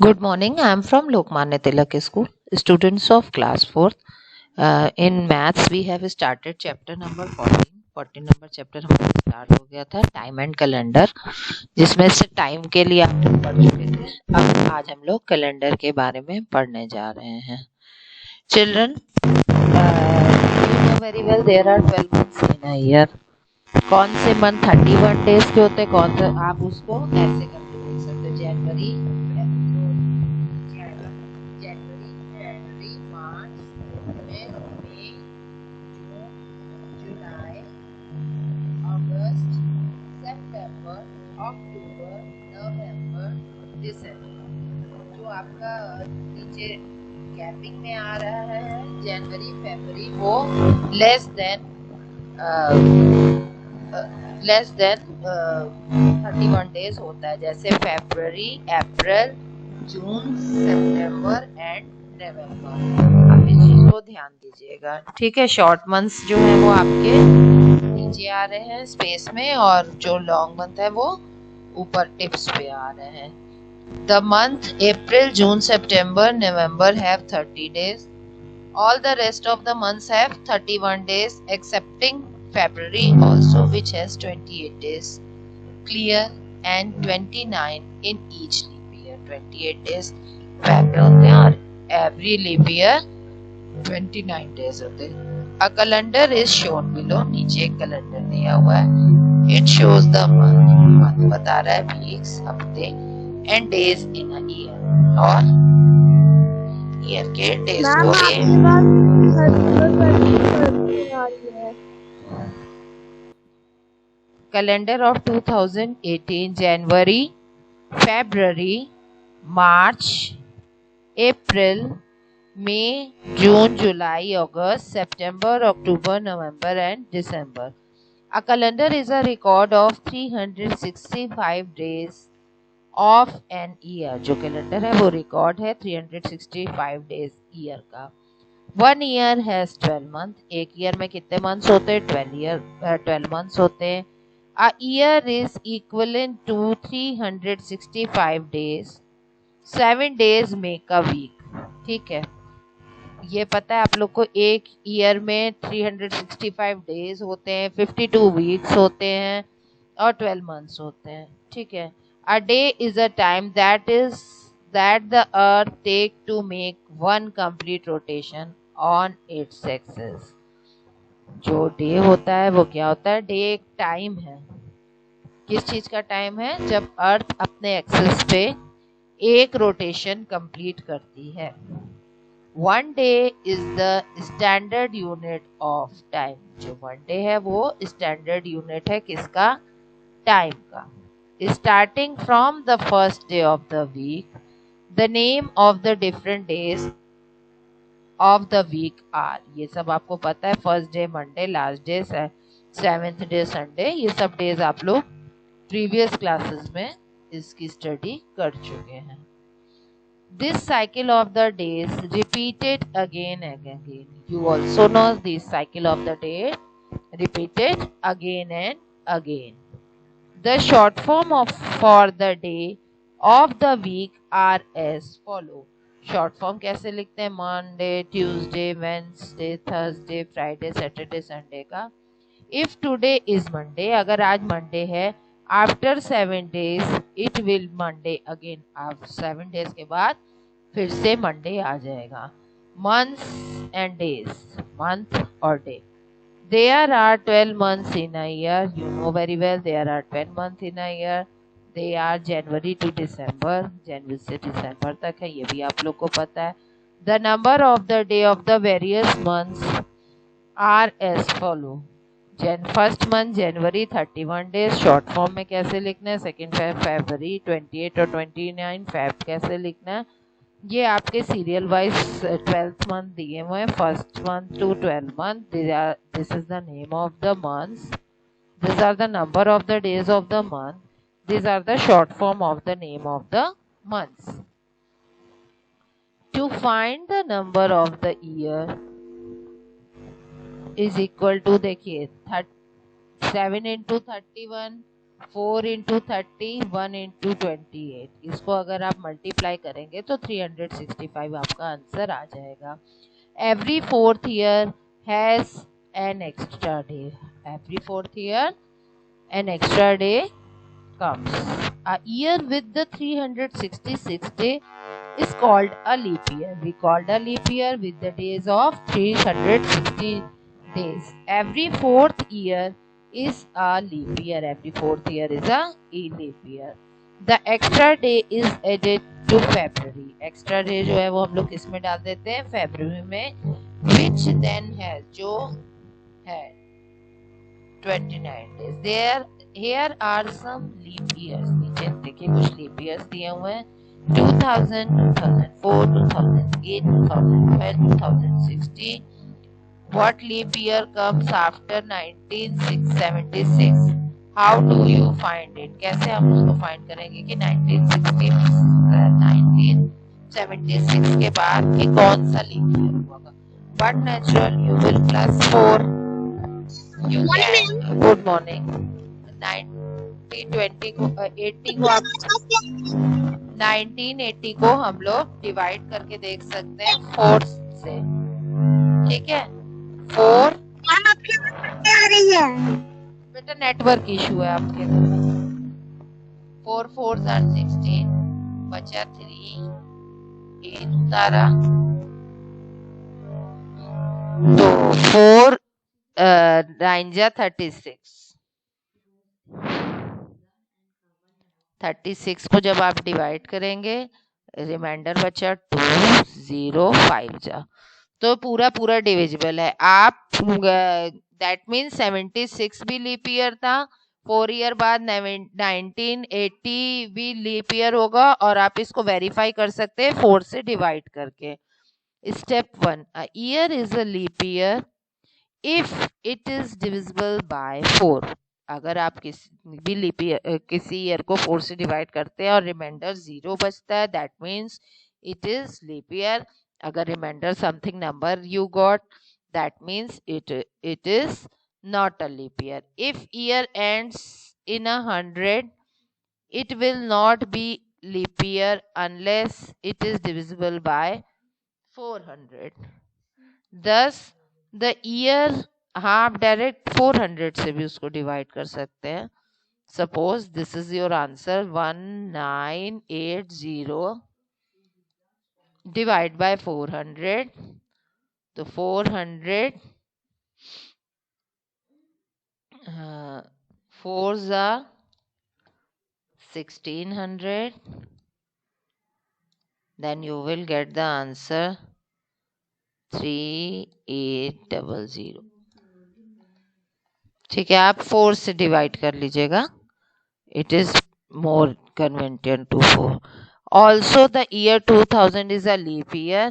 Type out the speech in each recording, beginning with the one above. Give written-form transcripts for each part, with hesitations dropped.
Good morning. I am from Lokmanya Tilak School, students of class 4th. In maths, we have started chapter number 14. 14 number chapter हमारा start हो गया था time and calendar, जिसमें से time के लिए आप लोग पढ़ चुके थे। अब आज हम लोग कैलेंडर के बारे में पढ़ने जा रहे हैं। Children, you know very well there are 12 months in a year. कौन से मंथ 31 डेज के होते हैं, कौन से आप उसको ऐसे करके देख सकते हो। जनवरी, मार्च, April, May, June, July, August, September, October, नवंबर, दिसंबर। जो आपका नीचे गैपिंग में आ रहा है जनवरी फरवरी, वो लेस देन 31 डेज होता है। जैसे फरवरी, अप्रैल, जून, सितंबर एंड नवंबर। आप इस चीज को ध्यान दीजिएगा, ठीक है। शॉर्ट मंथ्स जो है वो आपके नीचे आ रहे हैं स्पेस में, और जो लॉन्ग मंथ है वो ऊपर टिप्स पे आ रहे हैं। The month April, June, September, November have 30 days. All the rest of the months have 31 days excepting February also, which has 28 days. Clear? And 29 in each leap year. 28 days Feb में होते हैं और every leap year 29 days होते हैं। A calendar is shown below. नीचे एक calendar दिया हुआ है। It shows the month. month बता रहा है weeks, हफ्ते, and days in a year. और ईयर के डेज को calendar of 2018 January, February, March, April, May, June, July, August, September, October, November and December. A calendar is a record of 365 days of an year. जो calendar है वो record है 365 days year का। 1 year has 12 month. एक year में कितने months होते हैं? 12 मंथ्स होते हैं। A year is equivalent to 365 days. 7 days make a week. ठीक है, ये पता है आप लोग को। एक ईयर में 365 डेज होते हैं, 52 वीक्स होते हैं और 12 मंथ्स होते हैं। ठीक है। A day is a time that the earth take to make one complete rotation on its axis. जो डे होता है वो क्या होता है? डे एक टाइम है। किस चीज का टाइम है? जब अर्थ अपने एक्सिस पे एक रोटेशन कंप्लीट करती है। One day is the standard unit of time. जो वन डे है वो स्टैंडर्ड यूनिट है किसका? टाइम का। Starting from the first day of the week, the name of the different days of the week are, ये सब आपको पता है। First day Monday, last day seventh day Sunday. ये सब डेज आप लोग प्रीवियस क्लासेस में इसकी स्टडी कर चुके हैं। This cycle of the days repeated again and again. You also know this cycle of the day repeated again and again. The short form for the day of the week are as follow. Short form कैसे लिखते हैं? Monday, Tuesday, Wednesday, Thursday, Friday, Saturday, Sunday का। If today is Monday, अगर आज Monday है, after 7 days it will Monday again. आप 7 days के बाद फिर से मंडे आ जाएगा। मंथ्स एंड डेज, मंथ और day. There are 12 months in a year. You know very well there are 12 months in a year. They are January to December. जनवरी से दिसंबर तक है, ये भी आप लोग को पता है। The number of the day of the various months are as follow. First month January 31 days। Short form में कैसे लिखना है? सेकेंड फरवरी 28 और 29। फेब कैसे लिखना है? ये आपके सीरियल वाइज 12th मंथ दिए हुए हैं, first month to 12th month. This is the name of the months, this are the number of the days of the month, this are the short form of the name of the months. To find the number of the year is equal to, देखिए 7 into 31 4 into 30, 1 into 28। इसको अगर आप multiply करेंगे तो 365 आपका answer आ जाएगा। Every 4th year has an extra day. Every 4th year an extra day comes. A year with the 366 day is called a leap year. We called a leap year with the days of 360 days. Every 4th year is a leap year. Every 4th year is a leap year. The extra day is added to February. Extra day जो है वो हम लोग किस में डाल देते हैं? February में, which then has जो है 29 days. Here are some leap years. नीचे देखिए कुछ leap years दिए हुए हैं। 2000, 2004, 2008, 2012, 2016. What leap year comes after 1976? How do you find it? कैसे हम उसको find करेंगे कि 1976 के बाद कि कौन सा leap year होगा? But natural you will plus 4. You can. Good morning. 1920 को 80 को आप 1980 को हम लोग डिवाइड करके देख सकते हैं 4 से। ठीक है, 4 बेटा नेटवर्क इशू है आपके। 4 4s are 16, बचा 3, 8 उतारा तो 4 9 जा 36। 36 को जब आप डिवाइड करेंगे रिमाइंडर बचा 2 0 5 जा, तो पूरा पूरा डिविजिबल है। आप दैट मीन्स 76 भी लीप ईयर था, 4 ईयर बाद 1980 भी लीप ईयर होगा, और आप इसको वेरीफाई कर सकते हैं 4 से डिवाइड करके। Step 1, a year is a leap year if it is divisible by 4। अगर आप किसी भी लीप ईयर किसी ईयर को 4 से डिवाइड करते हैं और रिमाइंडर 0 बचता है, that means it is leap year. अगर remainder something number you got, that means it is not a leap year. If year ends in 100, it will not be leap year unless it is divisible by 400. Thus the year, हाँ आप direct 400 से भी उसको divide कर सकते हैं। Suppose this is your answer 1980 divide by 400, तो 400 4s are 1600, then you will get the answer 3800। ठीक है, आप 4 से डिवाइड कर लीजिएगा, it is more convenient to 4. Also the year 2000 is a leap year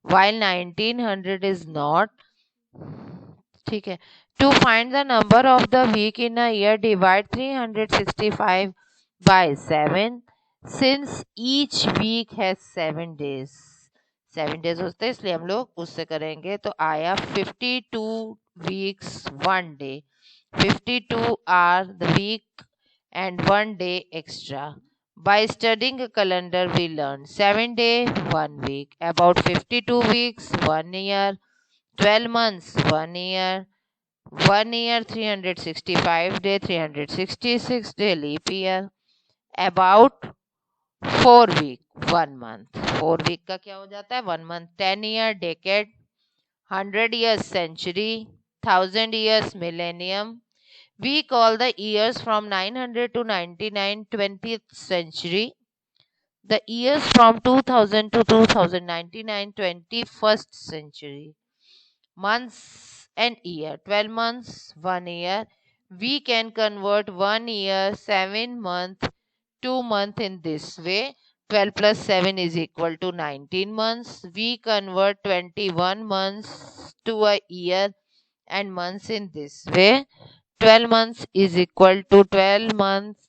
while 1900 is not. ठीक है, to find the number of the week in a year, divide 365 by 7 since each week has 7 days. 7 days होते हैं इसलिए हम लोग उससे करेंगे, तो आया 52 weeks 1 day. 52 are the week and 1 day extra. By studying a calendar we learn 7 day 1 week, about 52 weeks 1 year, 12 months 1 year, 1 year 365 day, 366 day leap year, about 4 week 1 month। 4 week का क्या हो जाता है 1 month। 10 year decade, 100 years century, 1000 years millennium। We call the years from 900 to 99 20th century. The years from 2000 to 2099 21st century. Months and year, 12 months 1 year. We can convert 1 year 7 month 2 month in this way. 12 plus 7 is equal to 19 months. We convert 21 months to a year and months in this way. 12 months is equal to 12 months,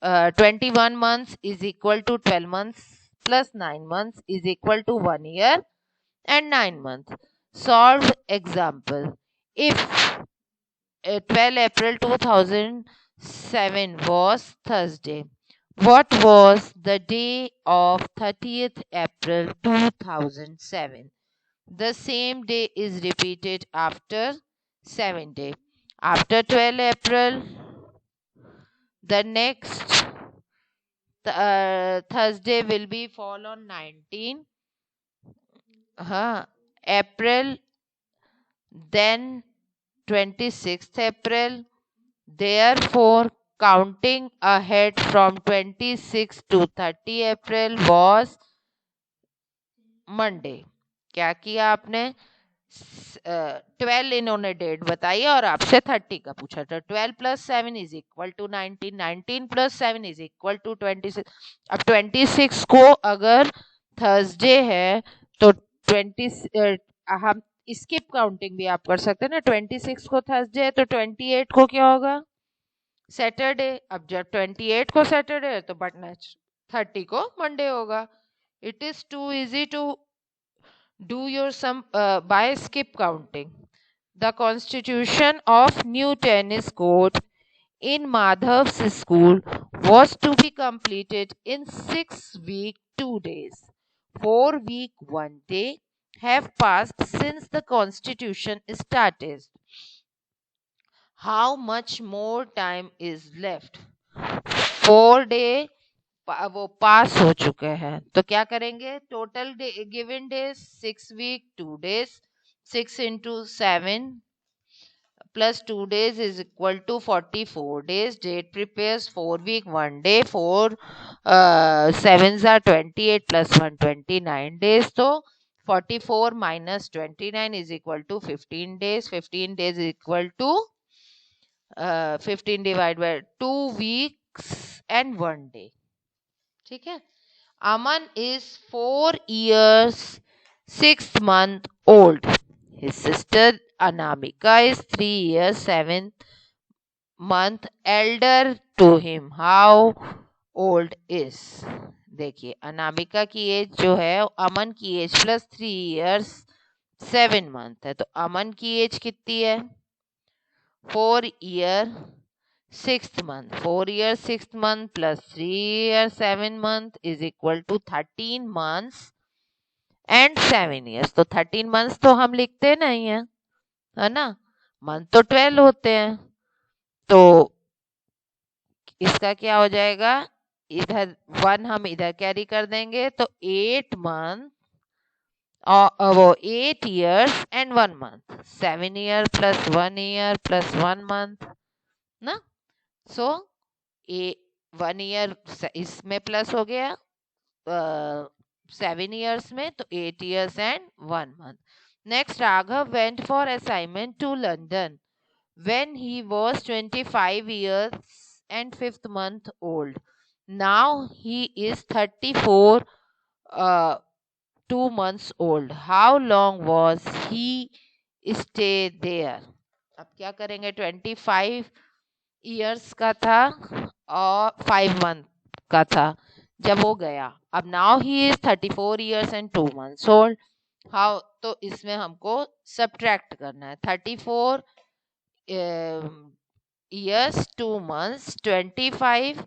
21 months is equal to 12 months plus 9 months is equal to 1 year and 9 months. Solve example. If 12 April 2000 7 was Thursday. What was the day of 30th April 2007? The same day is repeated after 7 day. After 12 April, the next Thursday will be fall on 19 April, then 26th April. Therefore, counting ahead from 26 to 30 April was Monday. क्या किया आपने? 12 इन्होंने date बताई और आपसे 30 का पूछा था. 12 plus 7 is equal to 19. 19 plus 7 is equal to 26. अब 26 को अगर थर्सडे है तो 20 हम स्किप काउंटिंग भी आप कर सकते हैं ना. 26 को थर्सडे है तो 28 को क्या होगा? सैटरडे. अब जब 28 को सैटरडे है तो बट नेक्स्ट 30 को मंडे होगा. It is too easy to do your sum by skip counting. The constitution of new tennis court in Madhav's school was to be completed in 6 weeks 2 days. 4 weeks 1 day have passed since the constitution started. How much more time is left? 4 day वो पास हो चुके हैं. तो क्या करेंगे? Total given days 6 week 2 days. 6 into 7 plus 2 days is equal to 44 days. Date prepares 4 week 1 day. 4 sevens are 28 plus 1 29 days. So 44 minus 29 is equal to 15 days. 15 days is equal to 15 divided by 2 weeks and 1 day. ठीक है. Aman is 4 years 6 month old. His sister Anamika is 3 years 7 month elder to him. How old is? देखिए अनामिका की as जो है अमन की as plus 3 years 7 month है. तो अमन की एज कितनी है? 4 year 6th month. 4 years 6th month plus 3 years 7 month is equal to 13 months and 7 years. तो 13 months तो हम लिखते नहीं है, है ना. मंथ तो 12 होते हैं. तो इसका क्या हो जाएगा? इधर 1 हम इधर कैरी कर देंगे तो 8 month और वो 8 years and 1 month. 7 year plus 1 year plus 1 month ना. सो 1 ईयर इसमें प्लस हो गया 7 years में तो 8 years and 1 month. Next, Raghav went for assignment to London when he was 25 years and 5th month old. Now he is 34 2 months old. How long was he stay there? अब क्या करेंगे? 25 years का था और 5 month का था जब वो गया. अब now he is 34 years and 2 months old. How? तो इसमें हमको सब्ट्रैक्ट करना है. 34 years 2 months 25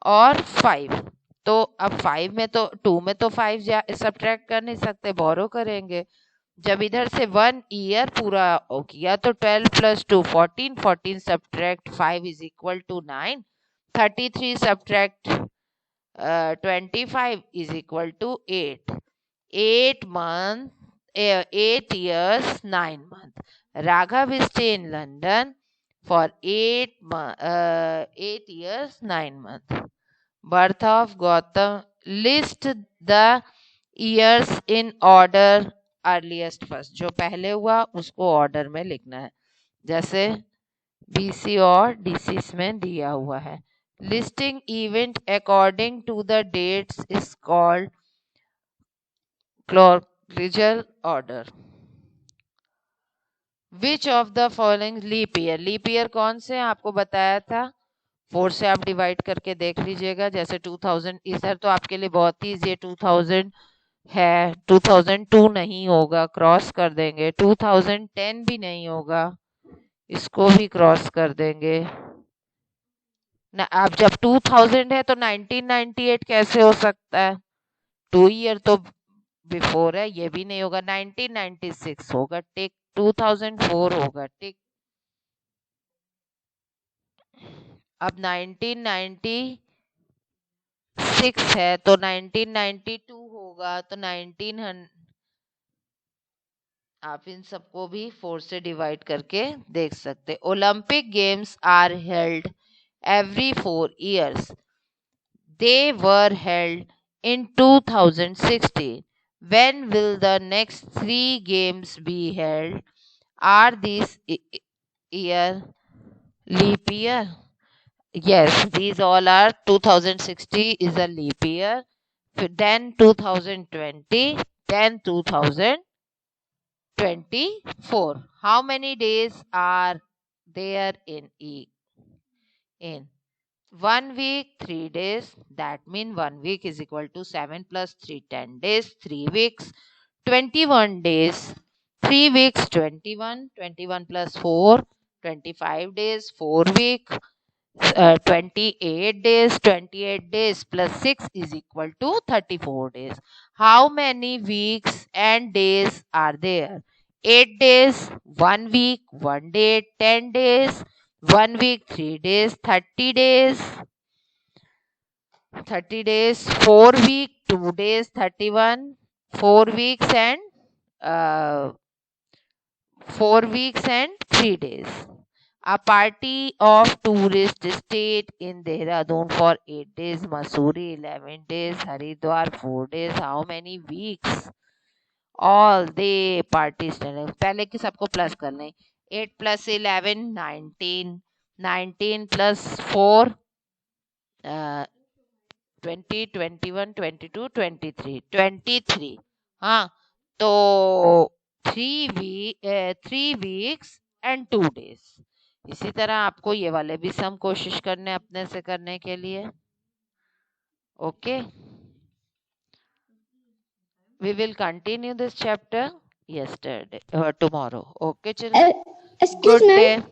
और 5. तो अब 5 में तो 2 में तो 5 सब्ट्रैक्ट कर नहीं सकते, बोरो करेंगे. जब इधर से 1 ईयर पूरा हो किया तो 12 plus 2 14. 14 subtract 5 is equal to 9. 33 subtract 25 is equal to 8. 8 months 8 years 9 months. Raghav stay in London for 8 years 9 months. Birth of Gautam. List the years in order earliest first. जो पहले हुआ उसको ऑर्डर में लिखना है जैसे बीसी और DC में दिया हुआ है. Listing event according to the dates is called chronological order. Which of the following leap year. Leap year कौन से आपको बताया था? 4 से आप डिवाइड करके देख लीजिएगा. जैसे 2000 इधर तो आपके लिए बहुत ही ये 2000 है. 2002 नहीं होगा, क्रॉस कर देंगे. 2010 भी नहीं होगा, इसको भी क्रॉस कर देंगे. अब जब 2000 है तो 1998 कैसे हो सकता है? 2 ईयर तो बिफोर है, ये भी नहीं होगा। 1996 होगा, टिक। 2004 होगा, टिक। अब 1996 है तो 1992 होगा, तो 1900। आप इन सबको भी 4 से डिवाइड करके देख सकते। Olympic games are held every 4 years. They were held in 2016. When will the next three games be held? Are these year leap year? Yes, these all are. 2060 is a leap year. Then 2020, then 2024. How many days are there in 1 week? 3 days. That means 1 week is equal to 7 plus 3, 10 days. 3 weeks, 21 days. 3 weeks, 21. 21 plus 4, 25 days. 4 week, 28 days. 28 days plus 6 is equal to 34 days. How many weeks and days are there? 8 days, 1 week, 1 day, 10 days, 1 week, 3 days, 30 days. 30 days, 4 week, 2 days, 31, 4 weeks and uh, 4 weeks and 3 days. A party of tourists stayed in Dehradun for 8 days, Mussoorie 11 days, Haridwar 4 days. How many weeks? All they parties पहले के सबको plus कर लें। 8 plus 11 19, 19 plus 4 20, 21, 22, 23, 23। हाँ, तो 3 weeks and 2 days। इसी तरह आपको ये वाले भी सम कोशिश करने अपने से करने के लिए। Okay, we will continue this chapter yesterday tomorrow. Okay children, Excuse good ma'am. day.